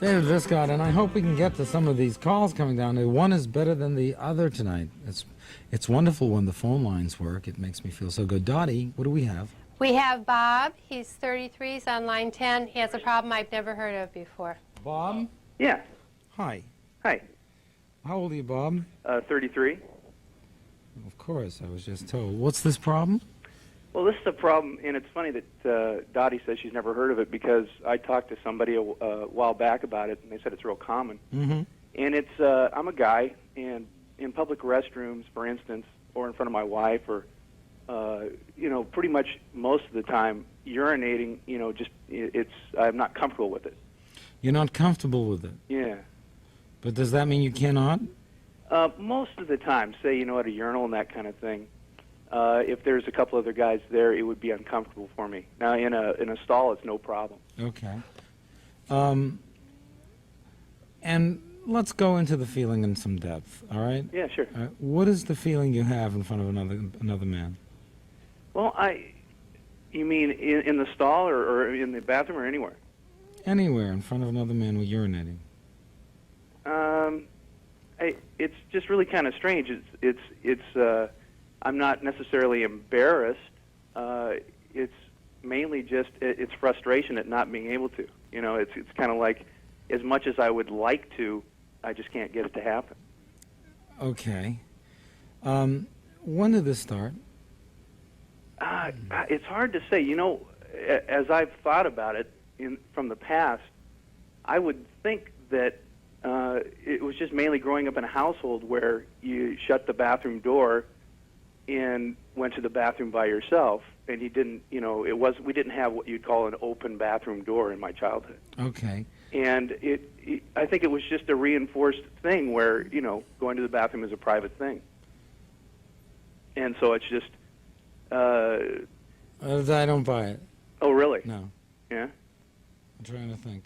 David Viscott, and I hope we can get to some of these calls coming down. One is better than the other tonight. It's wonderful when the phone lines work. It makes me feel so good. Dottie, what do we have? We have Bob. He's 33. He's on line 10. He has a problem I've never heard of before. Bob? Yeah. Hi. Hi. How old are you, Bob? 33. Of course, I was just told. What's this problem? Well, this is a problem, and it's funny that Dottie says she's never heard of it because I talked to somebody a while back about it, and they said it's real common. Mm-hmm. And it's, I'm a guy, and in public restrooms, for instance, or in front of my wife, or, pretty much most of the time, urinating, I'm not comfortable with it. You're not comfortable with it? Yeah. But does that mean you cannot? Most of the time, say, at a urinal and that kind of thing, if there's a couple other guys there, it would be uncomfortable for me. Now, in a stall, it's no problem. Okay. And let's go into the feeling in some depth, all right? Yeah, sure. What is the feeling you have in front of another man? Well, you mean in the stall or in the bathroom or anywhere? Anywhere in front of another man with urinating. It's just really kind of strange. It's I'm not necessarily embarrassed. It's mainly just it's frustration at not being able to. It's kind of like as much as I would like to, I just can't get it to happen. Okay. When did this start? It's hard to say. As I've thought about it from the past, I would think that it was just mainly growing up in a household where you shut the bathroom door and went to the bathroom by yourself, and you didn't, we didn't have what you'd call an open bathroom door in my childhood. Okay. And I think it was just a reinforced thing where, going to the bathroom is a private thing. And so it's just... I don't buy it. Oh, really? No. Yeah? I'm trying to think.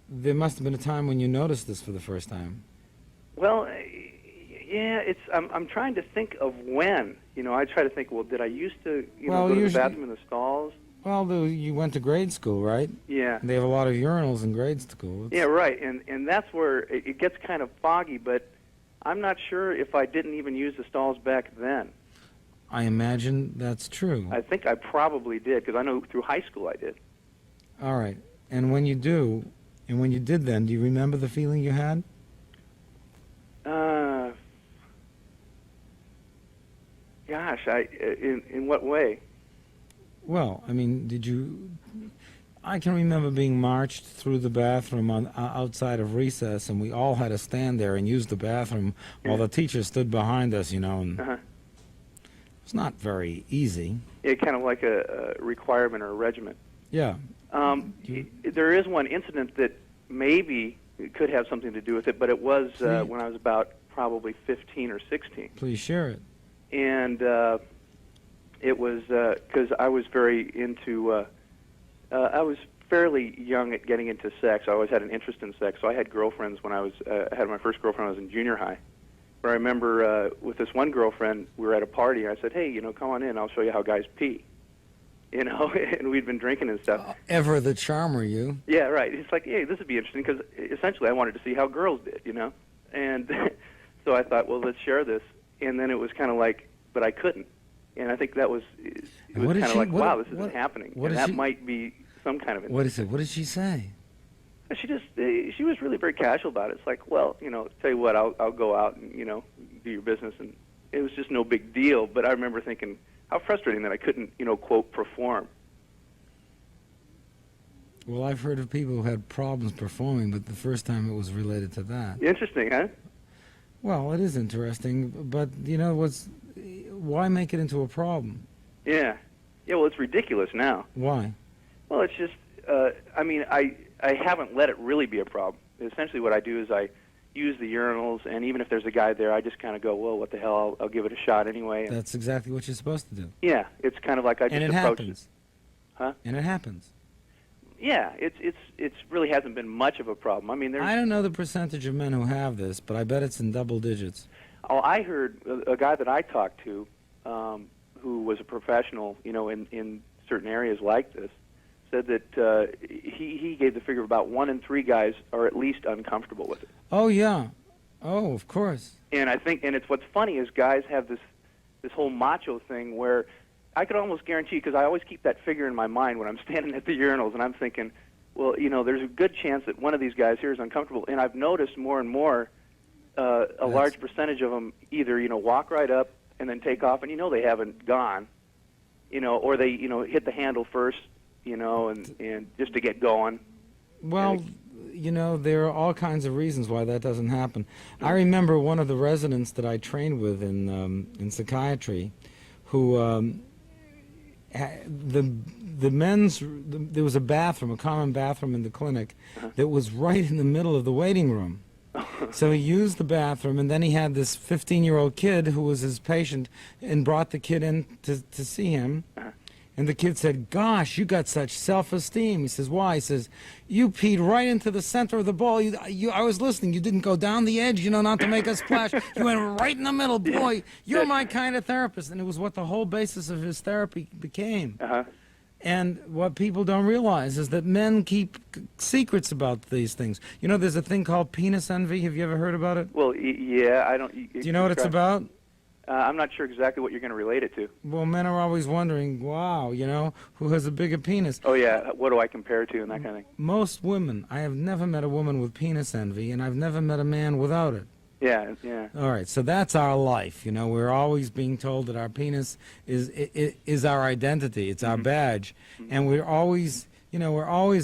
There must have been a time when you noticed this for the first time. Well, yeah, I'm trying to think of when. I try to think, well, did I used to go to the bathroom in the stalls? Well, you went to grade school, right? Yeah. And they have a lot of urinals in grade school. Yeah, right. And that's where it gets kind of foggy, but I'm not sure if I didn't even use the stalls back then. I imagine that's true. I think I probably did, because I know through high school I did. All right. And when you did then, do you remember the feeling you had? Gosh, in what way? Well, I mean, I can remember being marched through the bathroom outside of recess, and we all had to stand there and use the bathroom while the teacher stood behind us, and it's not very easy. Yeah, kind of like a requirement or a regiment. Yeah. There is one incident that maybe could have something to do with it, but it was when I was about probably 15 or 16. Please share it. And it was because I was very into, I was fairly young at getting into sex. I always had an interest in sex, so I had girlfriends when I had my first girlfriend when I was in junior high. But I remember with this one girlfriend, we were at a party, and I said, hey, come on in, I'll show you how guys pee. And we'd been drinking and stuff. Ever the charmer, you. Yeah, right. It's like, hey, this would be interesting, because essentially I wanted to see how girls did, And so I thought, well, let's share this. And then it was kind of like, but I couldn't. And I think that was, kind of like, wow, this isn't happening. And that might be some kind of... What is it? What did she say? She was really very casual about it. It's like, well, tell you what, I'll go out and, do your business. And it was just no big deal. But I remember thinking how frustrating that I couldn't, quote, perform. Well, I've heard of people who had problems performing, but the first time it was related to that. Interesting, huh? Well, it is interesting, but, why make it into a problem? Yeah. Yeah, well, it's ridiculous now. Why? Well, it's just, I haven't let it really be a problem. Essentially what I do is I use the urinals, and even if there's a guy there, I just kind of go, well, what the hell, I'll give it a shot anyway. That's exactly what you're supposed to do. Yeah, it's kind of like I just approach happens. Huh? And it happens. Yeah, it's really hasn't been much of a problem. I mean, I don't know the percentage of men who have this, but I bet it's in double digits. Oh, I heard a guy that I talked to who was a professional, in certain areas like this, said that he gave the figure of about 1 in 3 guys are at least uncomfortable with it. Oh, yeah. Oh, of course. And I think, and it's what's funny is guys have this whole macho thing where I could almost guarantee, because I always keep that figure in my mind when I'm standing at the urinals, and I'm thinking, well, there's a good chance that one of these guys here is uncomfortable. And I've noticed more and more a large percentage of them either, walk right up and then take off, and they haven't gone, or they, hit the handle first, and just to get going. Well, there are all kinds of reasons why that doesn't happen. I remember one of the residents that I trained with in psychiatry, who there was a bathroom, a common bathroom in the clinic, that was right in the middle of the waiting room. So he used the bathroom, and then he had this 15-year-old kid who was his patient, and brought the kid in to see him. And the kid said, "Gosh, you got such self-esteem." He says, "Why?" He says, "You peed right into the center of the bowl. I was listening. You didn't go down the edge, not to make a splash. You went right in the middle. Boy, you're my kind of therapist." And it was what the whole basis of his therapy became. And what people don't realize is that men keep secrets about these things. There's a thing called penis envy. Have you ever heard about it? Well, yeah, I don't. Do you know what it's about? I'm not sure exactly what you're going to relate it to. Well, men are always wondering, wow, who has a bigger penis? Oh, yeah, what do I compare it to and that kind of thing? Most women, I have never met a woman with penis envy, and I've never met a man without it. Yeah, yeah. All right, so that's our life. We're always being told that our penis is our identity, it's our badge, and we're always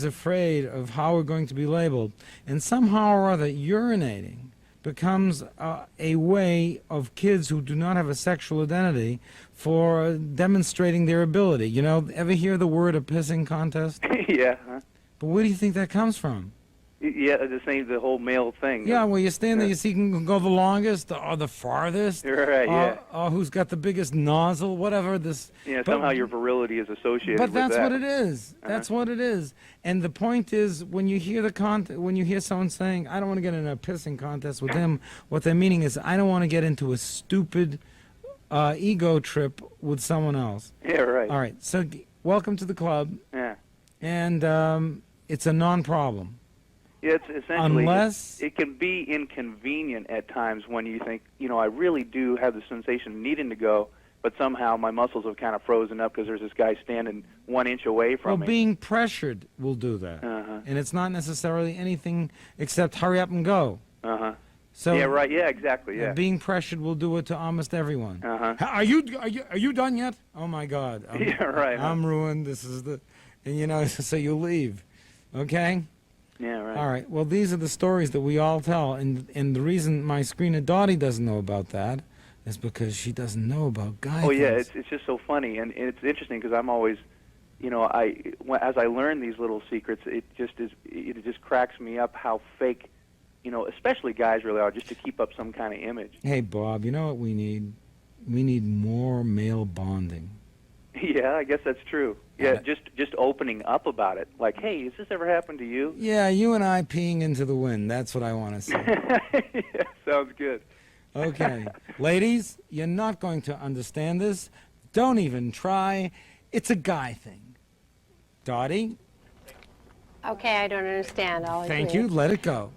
afraid of how we're going to be labeled. And somehow or other, urinating becomes a way of kids who do not have a sexual identity for demonstrating their ability. Ever hear the word a pissing contest? Yeah. But where do you think that comes from? Yeah, the whole male thing. Yeah, well, you stand there, you see who can go the longest or the farthest. Right, yeah. Or who's got the biggest nozzle, whatever. Yeah, somehow your virility is associated with that. But that's what it is. That's what it is. And the point is, when you hear when you hear someone saying, "I don't want to get in a pissing contest with him," what they're meaning is, I don't want to get into a stupid ego trip with someone else. Yeah, right. All right, so welcome to the club. Yeah. And it's a non-problem. Yeah, it's essentially, Unless it can be inconvenient at times when you think, I really do have the sensation of needing to go, but somehow my muscles have kind of frozen up because there's this guy standing 1 inch away from me. Well, being pressured will do that. And it's not necessarily anything except hurry up and go. So yeah, right. Yeah, exactly. Yeah. Being pressured will do it to almost everyone. Are you done yet? Oh my God. Yeah, right. I'm ruined. This is and so you leave. Okay? Yeah, right. All right. Well, these are the stories that we all tell, and the reason my screener Dottie doesn't know about that is because she doesn't know about guys. Oh yeah, it's just so funny, and it's interesting because I'm always, as I learn these little secrets, it just cracks me up how fake, especially guys really are, just to keep up some kind of image. Hey Bob, you know what we need? We need more male bonding. Yeah, I guess that's true. Yeah, just opening up about it. Like, hey, has this ever happened to you? Yeah, you and I peeing into the wind. That's what I want to see. Yeah, sounds good. Okay. Ladies, you're not going to understand this. Don't even try. It's a guy thing. Dottie? Okay, I don't understand. I'll Thank agree. you. Let it go.